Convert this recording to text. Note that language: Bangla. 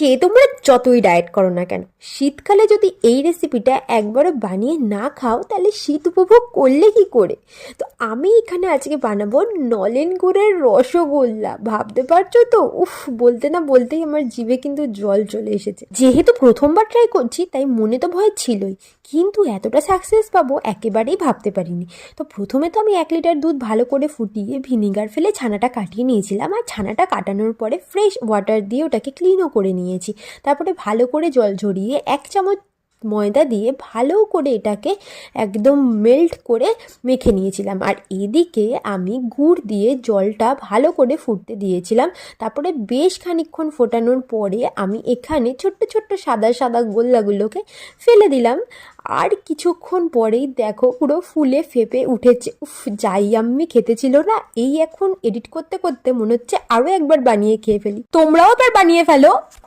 সে তোমরা যতই ডায়েট করো না কেন, শীতকালে যদি এই রেসিপিটা একবারও বানিয়ে না খাও তাহলে শীত উপভোগ করলে কি করে। তো আমি এখানে আজকে বানাবো নলেন গুড়ের রসগোল্লা। ভাবতে পারছো তো? উফ, বলতে না বলতেই আমার জিভে কিন্তু জল চলে এসেছে। যেহেতু প্রথমবার ট্রাই করছি তাই মনে তো ভয় ছিলই, কিন্তু এতটা সাকসেস পাবো একেবারেই ভাবতে পারিনি। তো প্রথমে তো আমি 1 লিটার দুধ ভালো করে ফুটিয়ে ভিনিগার ফেলে ছানাটা কাটিয়ে নিয়েছিলাম, আর ছানাটা কাটানোর পরে ফ্রেশ ওয়াটার দিয়ে ওটাকে ক্লিনও করে নিয়েছি। তারপরে ভালো করে জল ঝরিয়ে 1 চামচ ময়দা দিয়ে ভালো করে এটাকে একদম মেল্ট করে মেখে নিয়েছিলাম। আর এদিকে আমি গুড় দিয়ে জলটা ভালো করে ফুটতে দিয়েছিলাম। তারপরে বেশ খানিকক্ষণ ফোটানোর পরে আমি এখানে ছোট্ট ছোট্ট সাদা সাদা গোল্লাগুলোকে ফেলে দিলাম। আর কিছুক্ষণ পরেই দেখো পুরো ফুলে ফেপে উঠেছে। উফ, যাই আমি খেতে ছিল না। এই এখন এডিট করতে করতে মনে হচ্ছে আরও একবার বানিয়ে খেয়ে ফেলি। তোমরাও এবার বানিয়ে ফেলো।